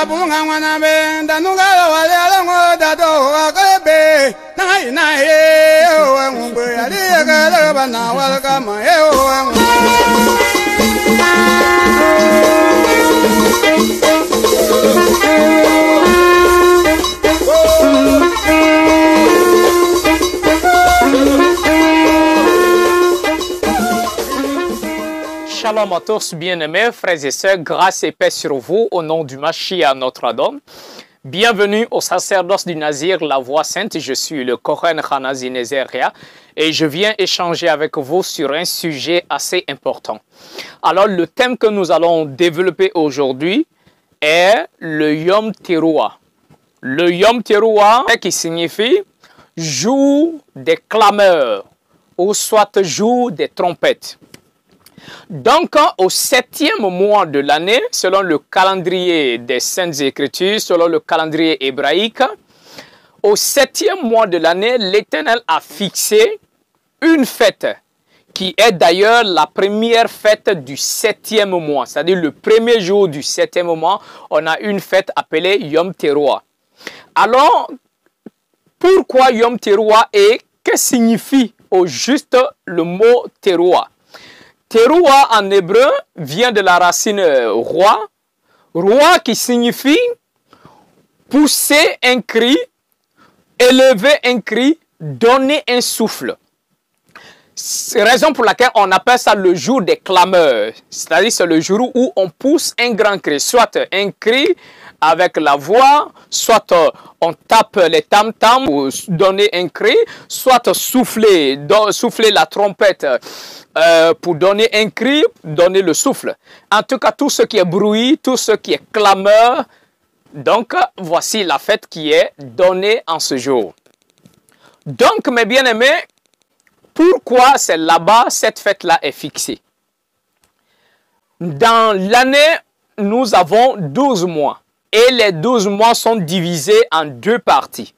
bunga wana be danuga wale alango dato akalebe na ye o ngumbe ali ga bana wala kama ye o. Shalom à tous bien-aimés, frères et sœurs, grâce et paix sur vous au nom du Mashiach notre Adon. Bienvenue au sacerdoce du Nazir, la voix sainte. Je suis le Kohen Hanazi Nezeria et je viens échanger avec vous sur un sujet assez important. Alors le thème que nous allons développer aujourd'hui est le Yom Teruah. Le Yom Teruah qui signifie jour des clameurs ou soit jour des trompettes. Donc, au 7e mois de l'année, selon le calendrier des Saintes Écritures, selon le calendrier hébraïque, au 7e mois de l'année, l'Éternel a fixé une fête qui est d'ailleurs la première fête du 7e mois. C'est-à-dire le premier jour du 7e mois, on a une fête appelée Yom Teruah. Alors, pourquoi Yom Teruah et que signifie au juste le mot Teruah? Teruah en hébreu vient de la racine roi, roi qui signifie pousser un cri, élever un cri, donner un souffle. C'est la raison pour laquelle on appelle ça le jour des clameurs. C'est-à-dire c'est le jour où on pousse un grand cri, soit un cri avec la voix, soit on tape les tam-tams pour donner un cri, soit souffler la trompette pour donner un cri, donner le souffle. En tout cas, tout ce qui est bruit, tout ce qui est clameur. Donc, voici la fête qui est donnée en ce jour. Donc, mes bien-aimés, pourquoi c'est là-bas, cette fête-là est fixée? Dans l'année, nous avons 12 mois. Et les 12 mois sont divisés en deux parties.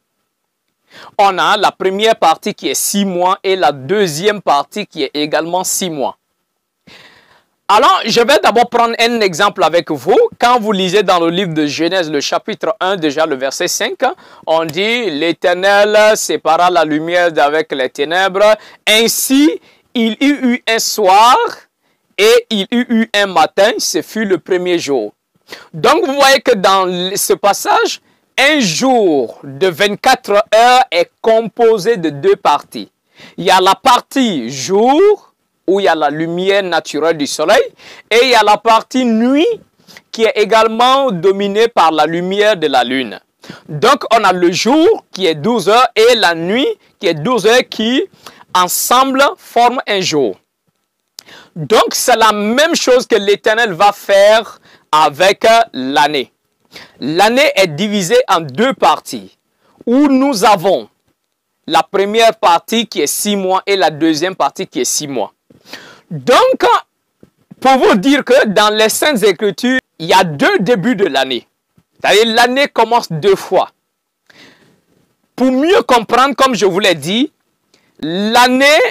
On a la première partie qui est 6 mois et la deuxième partie qui est également 6 mois. Alors, je vais d'abord prendre un exemple avec vous. Quand vous lisez dans le livre de Genèse, le chapitre 1, déjà le verset 5, on dit « L'Éternel sépara la lumière d'avec les ténèbres. Ainsi, il y eut un soir et il y eut un matin. Ce fut le premier jour. » Donc, vous voyez que dans ce passage, un jour de 24 heures est composé de deux parties. Il y a la partie jour, où il y a la lumière naturelle du soleil, et il y a la partie nuit, qui est également dominée par la lumière de la lune. Donc, on a le jour, qui est 12 heures, et la nuit, qui est 12 heures, qui, ensemble, forment un jour. Donc, c'est la même chose que l'Éternel va faire avec l'année. L'année est divisée en deux parties, où nous avons la première partie qui est 6 mois et la deuxième partie qui est 6 mois. Donc, pour vous dire que dans les Saintes Écritures, il y a deux débuts de l'année. C'est-à-dire l'année commence deux fois. Pour mieux comprendre, comme je vous l'ai dit, l'année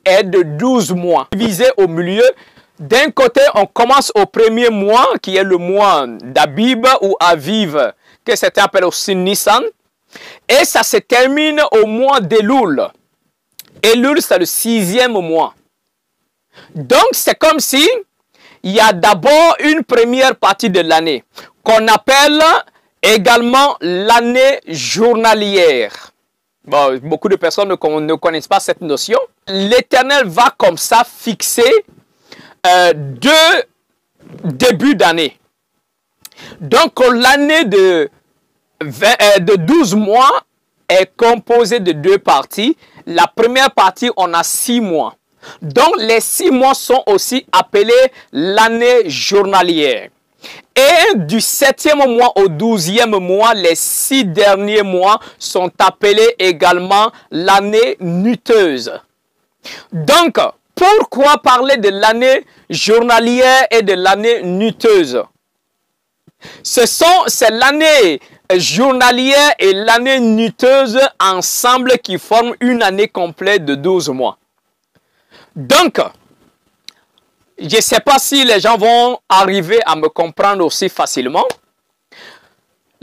est de 12 mois, divisée au milieu. D'un côté, on commence au premier mois, qui est le mois d'Abib ou Aviv, que certains appellent aussi Nissan. Et ça se termine au mois d'Elul. Elul, c'est le 6e mois. Donc, c'est comme si il y a d'abord une première partie de l'année, qu'on appelle également l'année journalière. Bon, beaucoup de personnes ne connaissent pas cette notion. L'Éternel va comme ça fixer deux débuts d'année. Donc, l'année de 12 mois est composée de deux parties. La première partie, on a 6 mois. Donc, les 6 mois sont aussi appelés l'année journalière. Et du 7e mois au 12e mois, les 6 derniers mois sont appelés également l'année nuteuse. Donc, pourquoi parler de l'année journalière et de l'année nuteuse? C'est l'année journalière et l'année nuteuse ensemble qui forment une année complète de 12 mois. Donc, je ne sais pas si les gens vont arriver à me comprendre aussi facilement.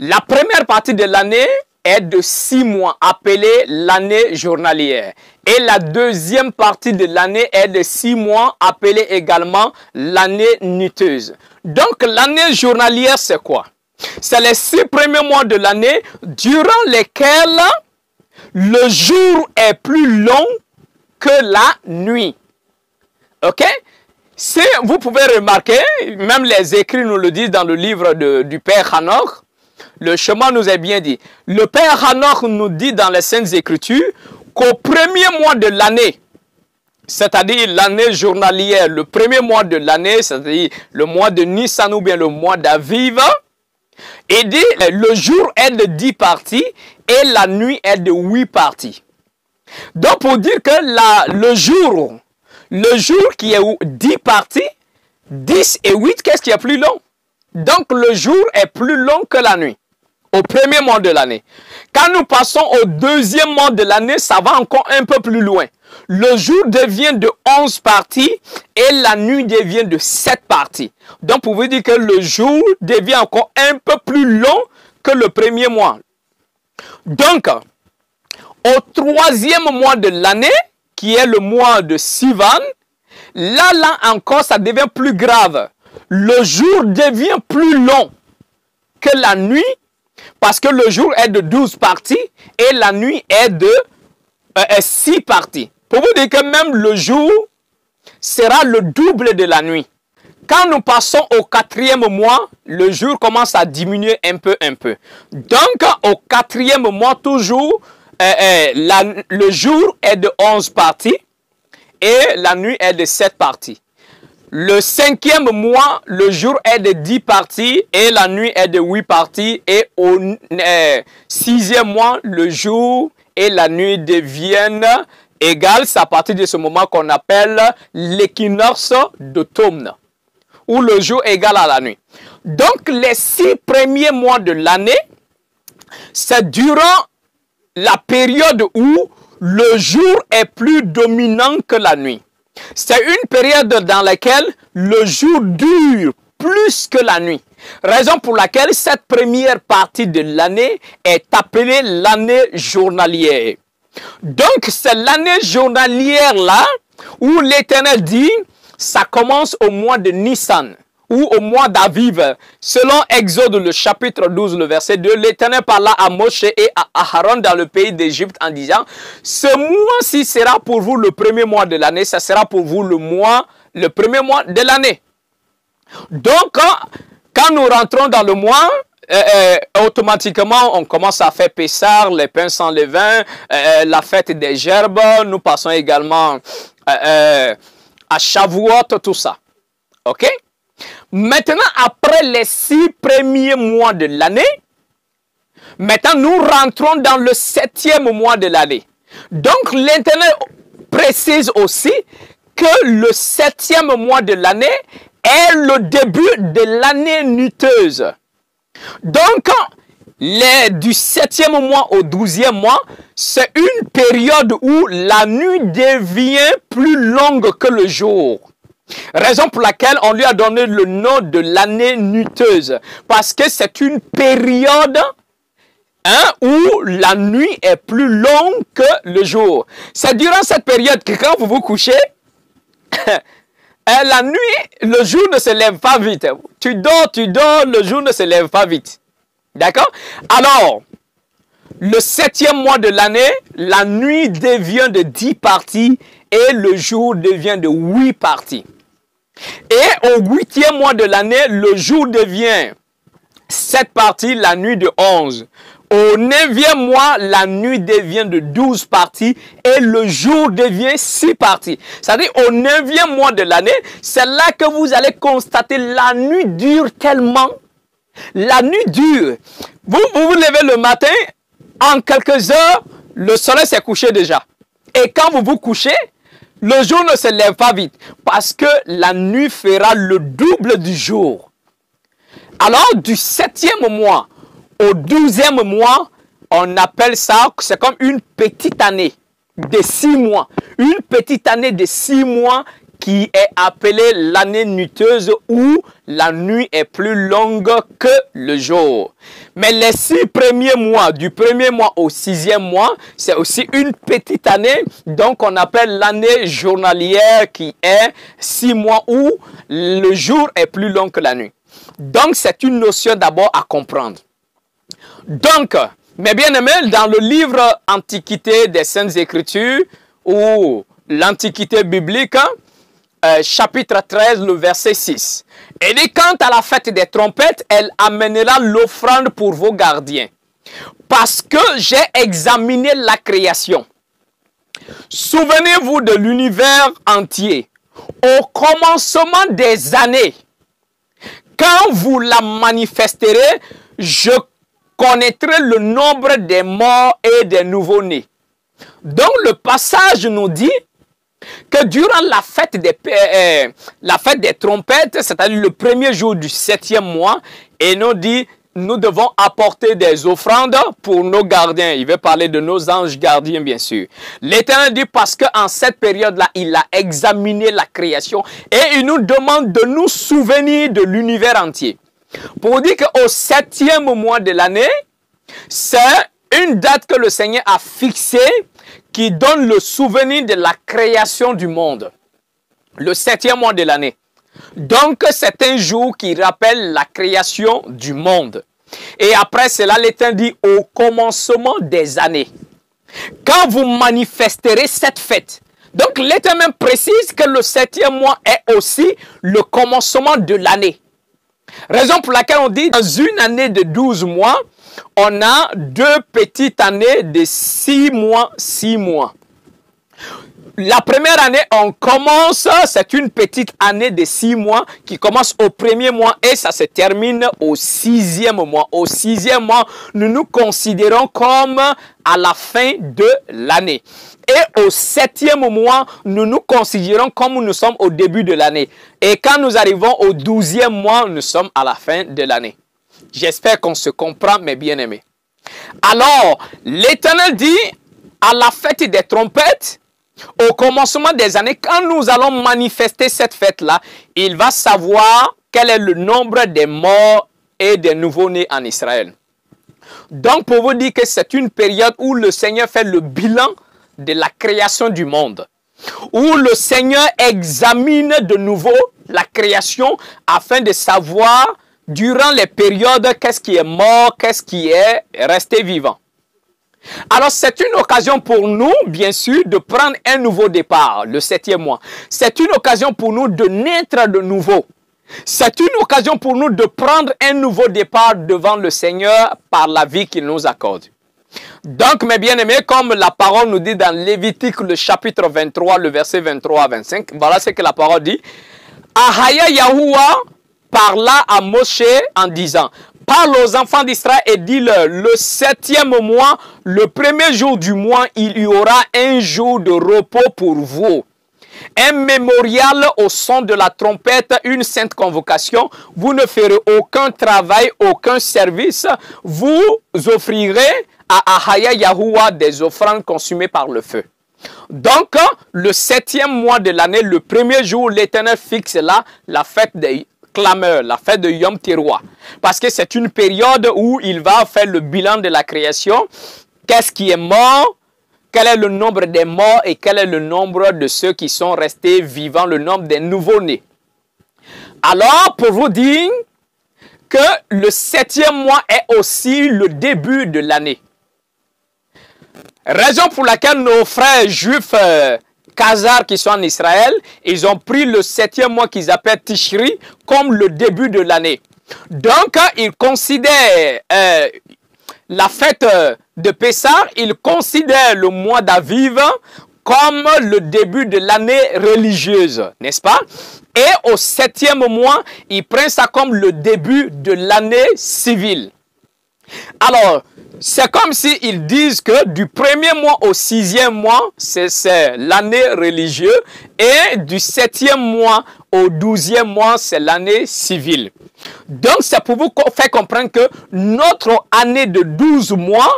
La première partie de l'année est de 6 mois, appelée l'année journalière. Et la deuxième partie de l'année est de 6 mois, appelée également l'année nuteuse. Donc, l'année journalière, c'est quoi? C'est les 6 premiers mois de l'année durant lesquels le jour est plus long que la nuit. OK? Si vous pouvez remarquer, même les écrits nous le disent dans le livre du Père Hanoch, le chemin nous est bien dit. Le Père Hanoch nous dit dans les Saintes Écritures qu'au premier mois de l'année, c'est-à-dire l'année journalière, le premier mois de l'année, c'est-à-dire le mois de Nissan ou bien le mois d'Aviv, il dit le jour est de 10 parties et la nuit est de 8 parties. Donc pour dire que le jour qui est 10 parties, 10 et 8, qu'est-ce qui est plus long? Donc le jour est plus long que la nuit, au premier mois de l'année. Quand nous passons au deuxième mois de l'année, ça va encore un peu plus loin. Le jour devient de 11 parties et la nuit devient de 7 parties. Donc pour vous dire que le jour devient encore un peu plus long que le premier mois. Donc, au troisième mois de l'année, qui est le mois de Sivan, là encore, ça devient plus grave. Le jour devient plus long que la nuit, parce que le jour est de 12 parties et la nuit est de 6 parties. Pour vous dire que même le jour sera le double de la nuit. Quand nous passons au quatrième mois, le jour commence à diminuer un peu. Donc, au quatrième mois, toujours, le jour est de 11 parties et la nuit est de 7 parties. Le cinquième mois, le jour est de 10 parties et la nuit est de 8 parties. Et au sixième mois, le jour et la nuit deviennent égales. C'est à partir de ce moment qu'on appelle l'équinoxe d'automne, où le jour est égal à la nuit. Donc, les 6 premiers mois de l'année, c'est durant la période où le jour est plus dominant que la nuit. C'est une période dans laquelle le jour dure plus que la nuit. Raison pour laquelle cette première partie de l'année est appelée l'année journalière. Donc, c'est l'année journalière là où l'Éternel dit, ça commence au mois de Nissan ou au mois d'Aviv. Selon Exode, le chapitre 12, le verset 2, l'Éternel parla à Moshe et à Aaron dans le pays d'Égypte en disant, ce mois-ci sera pour vous le premier mois de l'année, ça sera pour vous le premier mois de l'année. Donc, quand nous rentrons dans le mois, automatiquement, on commence à faire Pessar, les pains sans levain, la fête des gerbes. Nous passons également à Shavuot, tout ça. OK? Maintenant, après les 6 premiers mois de l'année, maintenant nous rentrons dans le 7e mois de l'année. Donc, l'Éternel précise aussi que le 7e mois de l'année est le début de l'année nuteuse. Donc, du 7e mois au 12e mois, c'est une période où la nuit devient plus longue que le jour. Raison pour laquelle on lui a donné le nom de l'année nuteuse. Parce que c'est une période où la nuit est plus longue que le jour. C'est durant cette période que quand vous vous couchez, la nuit, le jour ne se lève pas vite. Tu dors, le jour ne se lève pas vite. D'accord? Alors, le 7e mois de l'année, la nuit devient de 10 parties et le jour devient de 8 parties. Et au 8e mois de l'année, le jour devient 7 parties, la nuit de 11. Au 9e mois, la nuit devient de 12 parties et le jour devient 6 parties. C'est-à-dire au 9e mois de l'année, c'est là que vous allez constater la nuit dure tellement. La nuit dure. Vous vous levez le matin, en quelques heures, le soleil s'est couché déjà. Et quand vous vous couchez, le jour ne se lève pas vite parce que la nuit fera le double du jour. Alors, du 7e mois au 12e mois, on appelle ça, c'est comme une petite année de 6 mois. Une petite année de 6 mois qui est appelée l'année nuiteuse où la nuit est plus longue que le jour. Mais les 6 premiers mois, du 1er mois au 6e mois, c'est aussi une petite année, donc on appelle l'année journalière qui est 6 mois où le jour est plus long que la nuit. Donc c'est une notion d'abord à comprendre. Donc, mes bien-aimés, dans le livre Antiquité des Saintes Écritures ou l'Antiquité biblique, chapitre 13, le verset 6. Il dit, quant à la fête des trompettes, elle amènera l'offrande pour vos gardiens. Parce que j'ai examiné la création. Souvenez-vous de l'univers entier. Au commencement des années, quand vous la manifesterez, je connaîtrai le nombre des morts et des nouveau-nés. Donc le passage nous dit que durant la fête des trompettes, c'est-à-dire le 1er jour du 7e mois, et nous dit, nous devons apporter des offrandes pour nos gardiens. Il veut parler de nos anges gardiens, bien sûr. L'Éternel dit parce qu'en cette période-là, il a examiné la création et il nous demande de nous souvenir de l'univers entier. Pour dire qu'au 7e mois de l'année, c'est une date que le Seigneur a fixée qui donne le souvenir de la création du monde. Le 7e mois de l'année. Donc, c'est un jour qui rappelle la création du monde. Et après cela, l'Éternel dit au commencement des années. Quand vous manifesterez cette fête. Donc, l'Éternel précise que le 7e mois est aussi le commencement de l'année. Raison pour laquelle on dit dans une année de 12 mois, on a 2 petites années de 6 mois, 6 mois. La première année, on commence, c'est une petite année de 6 mois qui commence au 1er mois et ça se termine au 6e mois. Au 6e mois, nous nous considérons comme à la fin de l'année. Et au 7e mois, nous nous considérons comme nous sommes au début de l'année. Et quand nous arrivons au 12e mois, nous sommes à la fin de l'année. J'espère qu'on se comprend, mes bien-aimés. Alors, l'Éternel dit, à la fête des trompettes, au commencement des années, quand nous allons manifester cette fête-là, il va savoir quel est le nombre des morts et des nouveau-nés en Israël. Donc, pour vous dire que c'est une période où le Seigneur fait le bilan de la création du monde, où le Seigneur examine de nouveau la création afin de savoir durant les périodes qu'est-ce qui est mort, qu'est-ce qui est resté vivant. Alors c'est une occasion pour nous, bien sûr, de prendre un nouveau départ, le 7e mois. C'est une occasion pour nous de naître de nouveau. C'est une occasion pour nous de prendre un nouveau départ devant le Seigneur par la vie qu'il nous accorde. Donc, mes bien-aimés, comme la parole nous dit dans Lévitique, le chapitre 23, le verset 23 à 25, voilà ce que la parole dit. Ahaya Yahuwah parla à Moshe en disant, parle aux enfants d'Israël et dis-leur, le 7e mois, le 1er jour du mois, il y aura un jour de repos pour vous. Un mémorial au son de la trompette, une sainte convocation. Vous ne ferez aucun travail, aucun service. Vous offrirez à Ahaya Yahuwah des offrandes consumées par le feu. Donc, le 7e mois de l'année, le 1er jour, l'Éternel fixe là la fête des clameurs, la fête de Yom Teruah. Parce que c'est une période où il va faire le bilan de la création. Qu'est-ce qui est mort? Quel est le nombre des morts et quel est le nombre de ceux qui sont restés vivants, le nombre des nouveau-nés. Alors, pour vous dire que le 7e mois est aussi le début de l'année. Raison pour laquelle nos frères juifs Khazars qui sont en Israël, ils ont pris le 7e mois qu'ils appellent Tishri comme le début de l'année. Donc, ils considèrent la fête de Pessah, ils considèrent le mois d'Aviv comme le début de l'année religieuse, n'est-ce pas? Et au 7e mois, ils prennent ça comme le début de l'année civile. Alors, c'est comme s'ils disent que du 1er mois au 6e mois, c'est l'année religieuse, et du 7e mois au 12e mois, c'est l'année civile. Donc, c'est pour vous faire comprendre que notre année de 12 mois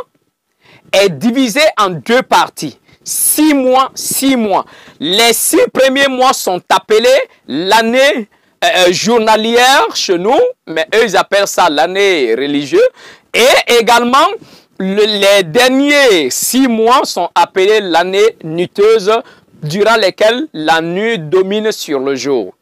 est divisée en 2 parties. 6 mois, 6 mois. Les 6 premiers mois sont appelés l'année journalière chez nous, mais eux, ils appellent ça l'année religieuse. Et également, les derniers 6 mois sont appelés l'année nuiteuse, durant lesquelles la nuit domine sur le jour.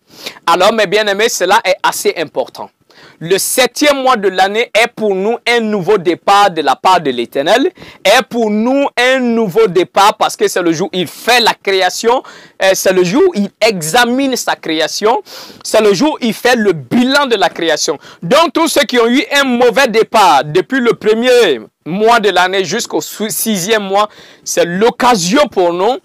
Alors, mes bien-aimés, cela est assez important. Le 7e mois de l'année est pour nous un nouveau départ de la part de l'Éternel. Est pour nous un nouveau départ parce que c'est le jour où il fait la création. C'est le jour où il examine sa création. C'est le jour où il fait le bilan de la création. Donc tous ceux qui ont eu un mauvais départ depuis le premier mois de l'année jusqu'au 6e mois, c'est l'occasion pour nous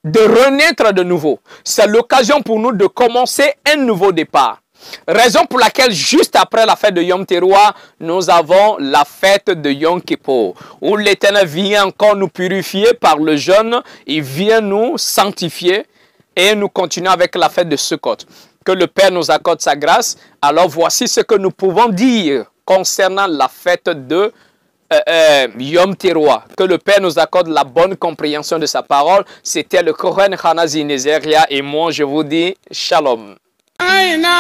de renaître de nouveau. C'est l'occasion pour nous de commencer un nouveau départ. Raison pour laquelle juste après la fête de Yom Teruah, nous avons la fête de Yom Kippur, où l'Éternel vient encore nous purifier par le jeûne, il vient nous sanctifier et nous continuons avec la fête de Sukkot. Que le Père nous accorde sa grâce. Alors voici ce que nous pouvons dire concernant la fête de Yom Teruah. Que le Père nous accorde la bonne compréhension de sa parole. C'était le Kohen Hanazi Nezeria et moi je vous dis Shalom. Na